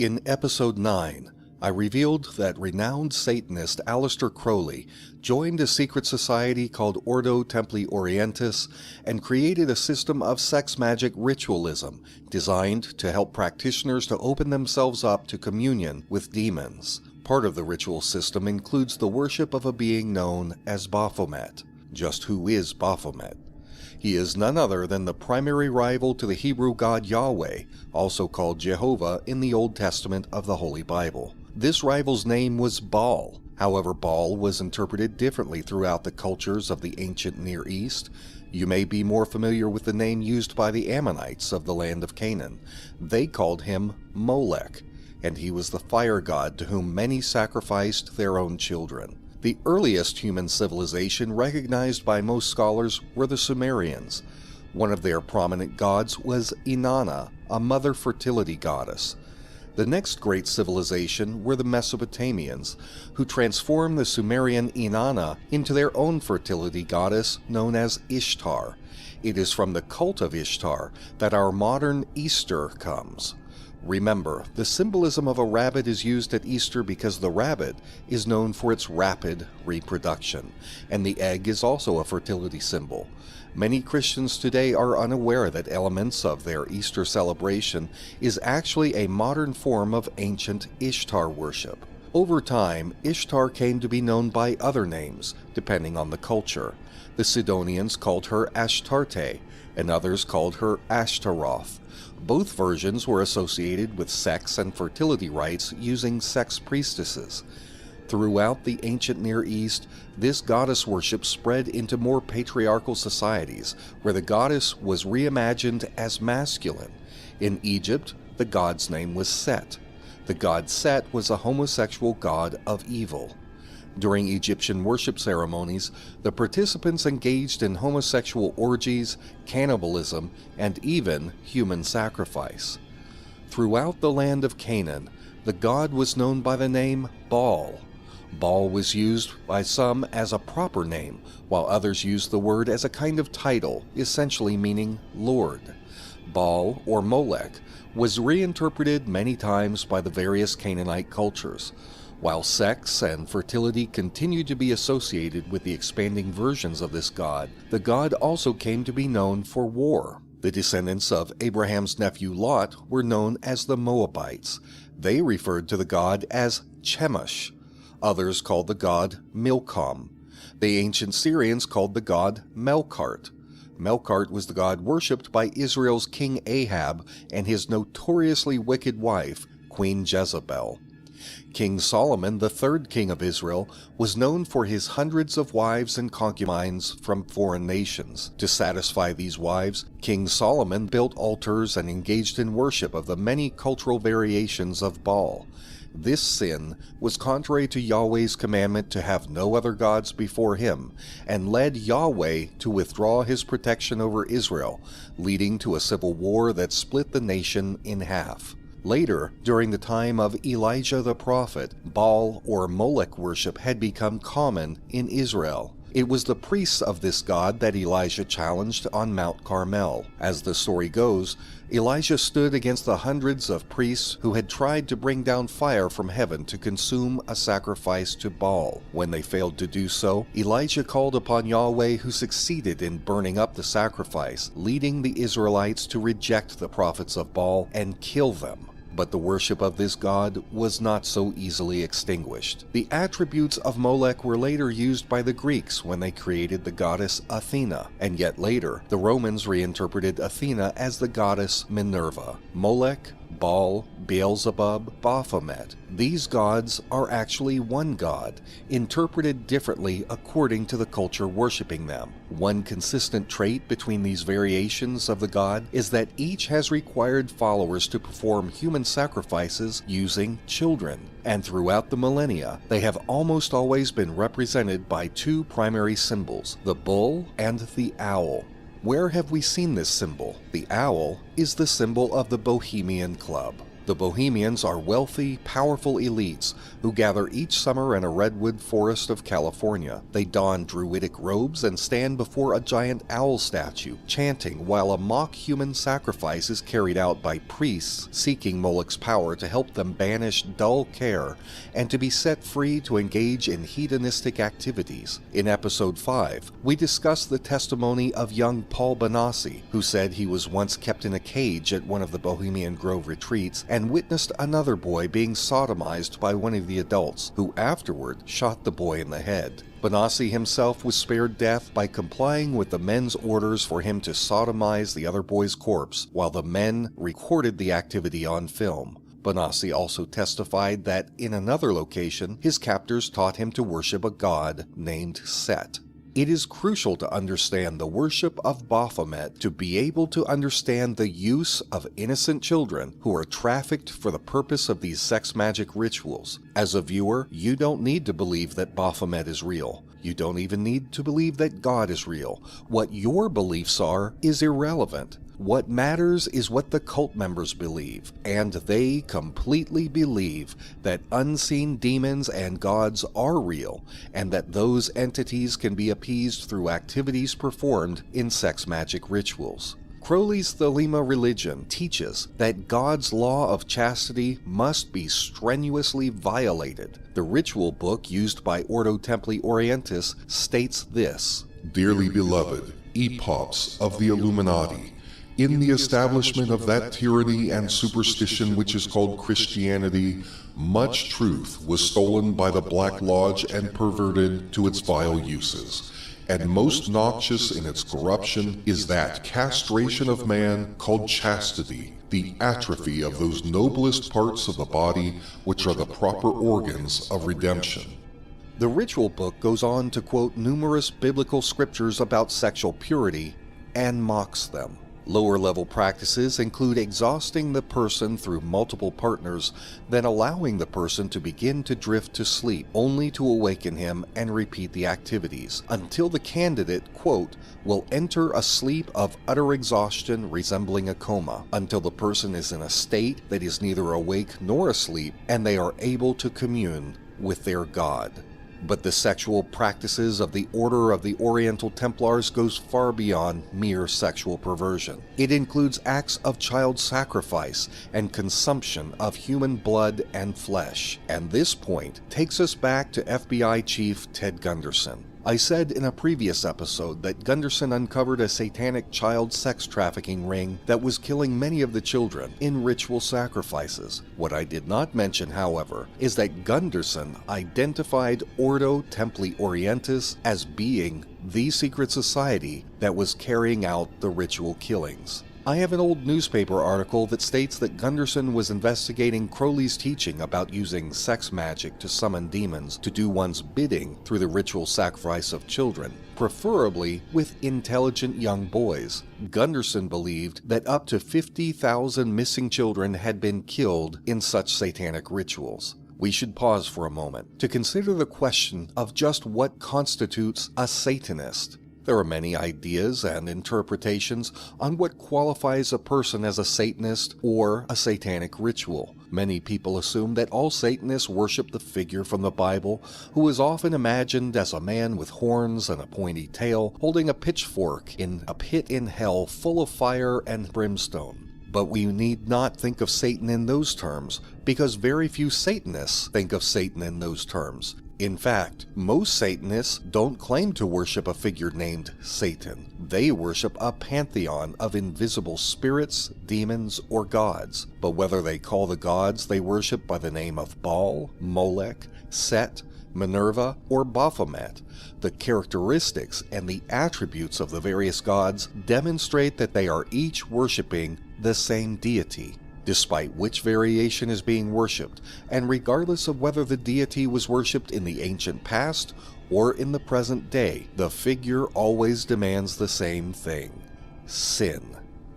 In Episode 9, I revealed that renowned Satanist Aleister Crowley joined a secret society called Ordo Templi Orientis and created a system of sex magic ritualism designed to help practitioners to open themselves up to communion with demons. Part of the ritual system includes the worship of a being known as Baphomet. Just who is Baphomet? He is none other than the primary rival to the Hebrew god Yahweh, also called Jehovah in the Old Testament of the Holy Bible. This rival's name was Baal. However, Baal was interpreted differently throughout the cultures of the ancient Near East. You may be more familiar with the name used by the Ammonites of the land of Canaan. They called him Molech, and he was the fire god to whom many sacrificed their own children. The earliest human civilization recognized by most scholars were the Sumerians. One of their prominent gods was Inanna, a mother fertility goddess. The next great civilization were the Mesopotamians, who transformed the Sumerian Inanna into their own fertility goddess known as Ishtar. It is from the cult of Ishtar that our modern Easter comes. Remember, the symbolism of a rabbit is used at Easter because the rabbit is known for its rapid reproduction, and the egg is also a fertility symbol. Many Christians today are unaware that elements of their Easter celebration is actually a modern form of ancient Ishtar worship. Over time, Ishtar came to be known by other names, depending on the culture. The Sidonians called her Ashtarte, and others called her Ashtaroth. Both versions were associated with sex and fertility rites using sex priestesses. Throughout the ancient Near East, this goddess worship spread into more patriarchal societies, where the goddess was reimagined as masculine. In Egypt, the god's name was Set. The god Set was a homosexual god of evil. During Egyptian worship ceremonies, the participants engaged in homosexual orgies, cannibalism, and even human sacrifice. Throughout the land of Canaan, the god was known by the name Baal. Baal was used by some as a proper name, while others used the word as a kind of title, essentially meaning Lord. Baal, or Molech, was reinterpreted many times by the various Canaanite cultures. While sex and fertility continued to be associated with the expanding versions of this god, the god also came to be known for war. The descendants of Abraham's nephew Lot were known as the Moabites. They referred to the god as Chemosh. Others called the god Milcom. The ancient Syrians called the god Melkart. Melkart was the god worshipped by Israel's king Ahab and his notoriously wicked wife, Queen Jezebel. King Solomon, the third king of Israel, was known for his hundreds of wives and concubines from foreign nations. To satisfy these wives, King Solomon built altars and engaged in worship of the many cultural variations of Baal. This sin was contrary to Yahweh's commandment to have no other gods before him, and led Yahweh to withdraw his protection over Israel, leading to a civil war that split the nation in half. Later, during the time of Elijah the prophet, Baal or Molech worship had become common in Israel. It was the priests of this god that Elijah challenged on Mount Carmel. As the story goes, Elijah stood against the hundreds of priests who had tried to bring down fire from heaven to consume a sacrifice to Baal. When they failed to do so, Elijah called upon Yahweh, who succeeded in burning up the sacrifice, leading the Israelites to reject the prophets of Baal and kill them. But the worship of this god was not so easily extinguished. The attributes of Molech were later used by the Greeks when they created the goddess Athena, and yet later, the Romans reinterpreted Athena as the goddess Minerva. Molech, Baal, Beelzebub, Baphomet. These gods are actually one god, interpreted differently according to the culture worshipping them. One consistent trait between these variations of the god is that each has required followers to perform human sacrifices using children. And throughout the millennia, they have almost always been represented by two primary symbols, the bull and the owl. Where have we seen this symbol? The owl is the symbol of the Bohemian Club. The Bohemians are wealthy, powerful elites who gather each summer in a redwood forest of California. They don druidic robes and stand before a giant owl statue, chanting while a mock human sacrifice is carried out by priests seeking Moloch's power to help them banish dull care and to be set free to engage in hedonistic activities. In episode 5, we discuss the testimony of young Paul Benassi, who said he was once kept in a cage at one of the Bohemian Grove retreats and witnessed another boy being sodomized by one of the adults, who afterward shot the boy in the head. Benassi himself was spared death by complying with the men's orders for him to sodomize the other boy's corpse, while the men recorded the activity on film. Benassi also testified that in another location, his captors taught him to worship a god named Set. It is crucial to understand the worship of Baphomet to be able to understand the use of innocent children who are trafficked for the purpose of these sex magic rituals. As a viewer, you don't need to believe that Baphomet is real. You don't even need to believe that God is real. What your beliefs are is irrelevant. What matters is what the cult members believe, and they completely believe that unseen demons and gods are real, and that those entities can be appeased through activities performed in sex magic rituals. Crowley's Thelema religion teaches that God's law of chastity must be strenuously violated. The ritual book used by Ordo Templi Orientis states this: Dearly beloved, epops of the Illuminati, in the establishment of that tyranny and superstition which is called Christianity, much truth was stolen by the Black Lodge and perverted to its vile uses. And most noxious in its corruption is that castration of man called chastity, the atrophy of those noblest parts of the body which are the proper organs of redemption. The ritual book goes on to quote numerous biblical scriptures about sexual purity and mocks them. Lower-level practices include exhausting the person through multiple partners, then allowing the person to begin to drift to sleep, only to awaken him and repeat the activities, until the candidate, quote, will enter a sleep of utter exhaustion resembling a coma, until the person is in a state that is neither awake nor asleep, and they are able to commune with their God. But the sexual practices of the Order of the Oriental Templars goes far beyond mere sexual perversion. It includes acts of child sacrifice and consumption of human blood and flesh. And this point takes us back to FBI Chief Ted Gunderson. I said in a previous episode that Gunderson uncovered a satanic child sex trafficking ring that was killing many of the children in ritual sacrifices. What I did not mention, however, is that Gunderson identified Ordo Templi Orientis as being the secret society that was carrying out the ritual killings. I have an old newspaper article that states that Gunderson was investigating Crowley's teaching about using sex magic to summon demons to do one's bidding through the ritual sacrifice of children, preferably with intelligent young boys. Gunderson believed that up to 50,000 missing children had been killed in such satanic rituals. We should pause for a moment to consider the question of just what constitutes a Satanist. There are many ideas and interpretations on what qualifies a person as a Satanist or a satanic ritual. Many people assume that all Satanists worship the figure from the Bible, who is often imagined as a man with horns and a pointy tail, holding a pitchfork in a pit in hell full of fire and brimstone. But we need not think of Satan in those terms, because very few Satanists think of Satan in those terms. In fact, most Satanists don't claim to worship a figure named Satan. They worship a pantheon of invisible spirits, demons, or gods. But whether they call the gods they worship by the name of Baal, Molech, Set, Minerva, or Baphomet, the characteristics and the attributes of the various gods demonstrate that they are each worshiping the same deity, despite which variation is being worshipped, and regardless of whether the deity was worshipped in the ancient past or in the present day, the figure always demands the same thing: sin.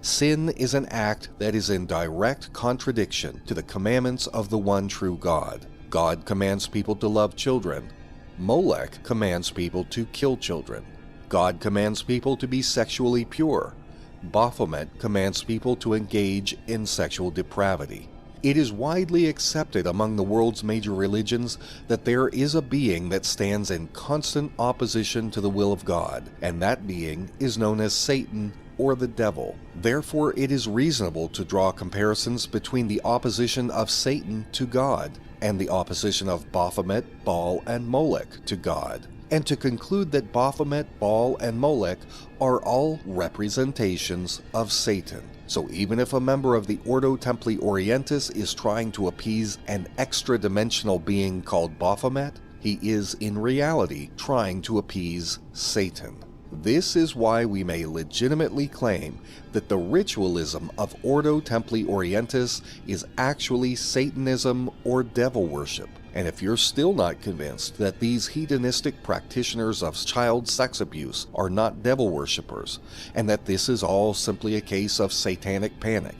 Sin is an act that is in direct contradiction to the commandments of the one true God. God commands people to love children. Molech commands people to kill children. God commands people to be sexually pure. Baphomet commands people to engage in sexual depravity. It is widely accepted among the world's major religions that there is a being that stands in constant opposition to the will of God, and that being is known as Satan or the devil. Therefore, it is reasonable to draw comparisons between the opposition of Satan to God and the opposition of Baphomet, Baal, and Molech to God, and to conclude that Baphomet, Baal, and Molech are all representations of Satan. So even if a member of the Ordo Templi Orientis is trying to appease an extra-dimensional being called Baphomet, he is in reality trying to appease Satan. This is why we may legitimately claim that the ritualism of Ordo Templi Orientis is actually Satanism or devil worship. And if you're still not convinced that these hedonistic practitioners of child sex abuse are not devil worshippers, and that this is all simply a case of satanic panic,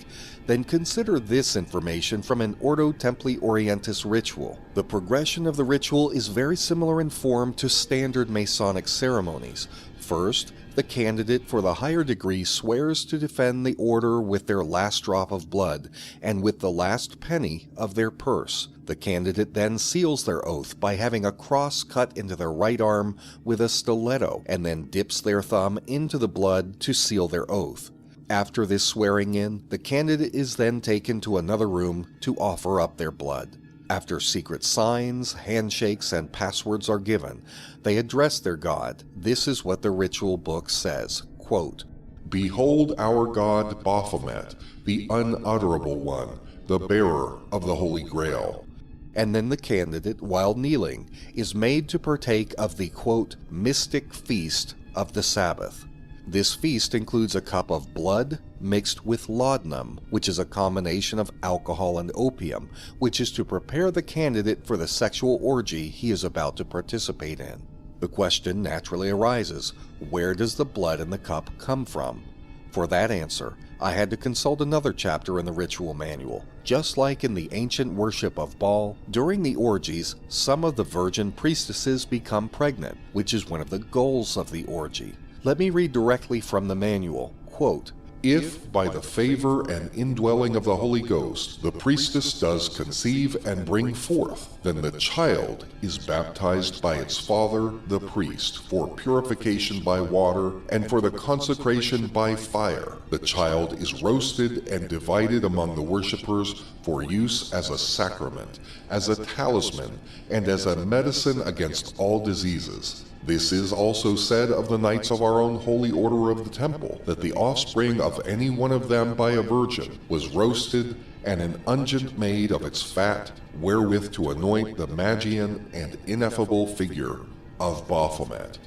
then consider this information from an Ordo Templi Orientis ritual. The progression of the ritual is very similar in form to standard Masonic ceremonies. First, the candidate for the higher degree swears to defend the order with their last drop of blood and with the last penny of their purse. The candidate then seals their oath by having a cross cut into their right arm with a stiletto, and then dips their thumb into the blood to seal their oath. After this swearing in, the candidate is then taken to another room to offer up their blood. After secret signs, handshakes, and passwords are given, they address their God. This is what the ritual book says, quote, "Behold our God Baphomet, the unutterable one, the bearer of the Holy Grail." And then the candidate, while kneeling, is made to partake of the, quote, mystic feast of the Sabbath. This feast includes a cup of blood mixed with laudanum, which is a combination of alcohol and opium, which is to prepare the candidate for the sexual orgy he is about to participate in. The question naturally arises, where does the blood in the cup come from? For that answer, I had to consult another chapter in the ritual manual. Just like in the ancient worship of Baal, during the orgies, some of the virgin priestesses become pregnant, which is one of the goals of the orgy. Let me read directly from the manual, quote, "If, by the favor and indwelling of the Holy Ghost, the priestess does conceive and bring forth, then the child is baptized by its father, the priest, for purification by water and for the consecration by fire. The child is roasted and divided among the worshippers for use as a sacrament, as a talisman, and as a medicine against all diseases. This is also said of the knights of our own holy order of the temple, that the offspring of any one of them by a virgin was roasted, and an unguent made of its fat, wherewith to anoint the Magian and ineffable figure of Baphomet."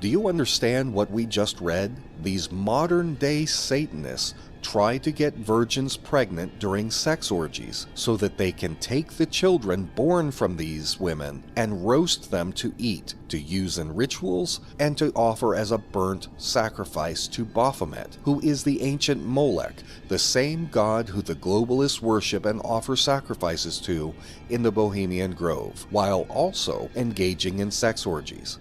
Do you understand what we just read? These modern-day Satanists try to get virgins pregnant during sex orgies so that they can take the children born from these women and roast them to eat, to use in rituals, and to offer as a burnt sacrifice to Baphomet, who is the ancient Molech, the same god who the globalists worship and offer sacrifices to in the Bohemian Grove, while also engaging in sex orgies.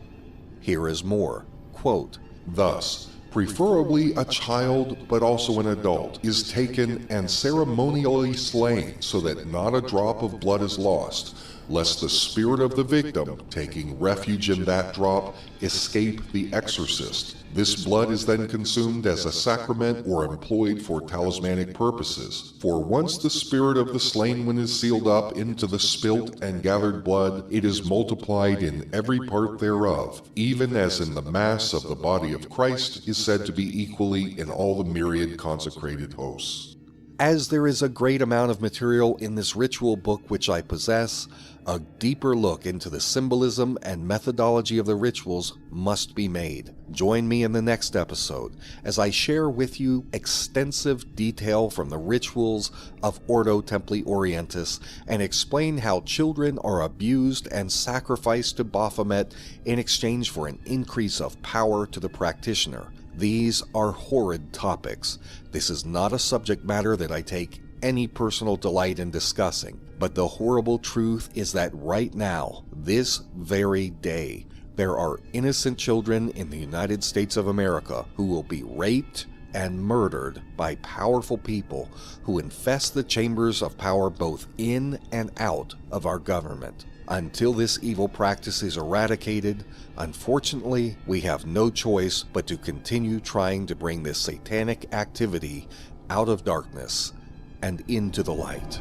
Here is more, quote, "Thus, preferably a child, but also an adult, is taken and ceremonially slain so that not a drop of blood is lost, lest the spirit of the victim, taking refuge in that drop, escape the exorcist. This blood is then consumed as a sacrament or employed for talismanic purposes. For once the spirit of the slain one is sealed up into the spilt and gathered blood, it is multiplied in every part thereof, even as in the mass of the body of Christ is said to be equally in all the myriad consecrated hosts." As there is a great amount of material in this ritual book which I possess, a deeper look into the symbolism and methodology of the rituals must be made. Join me in the next episode as I share with you extensive detail from the rituals of Ordo Templi Orientis and explain how children are abused and sacrificed to Baphomet in exchange for an increase of power to the practitioner. These are horrid topics. This is not a subject matter that I take any personal delight in discussing, but the horrible truth is that right now, this very day, there are innocent children in the United States of America who will be raped and murdered by powerful people who infest the chambers of power both in and out of our government. Until this evil practice is eradicated, unfortunately, we have no choice but to continue trying to bring this satanic activity out of darkness and into the light.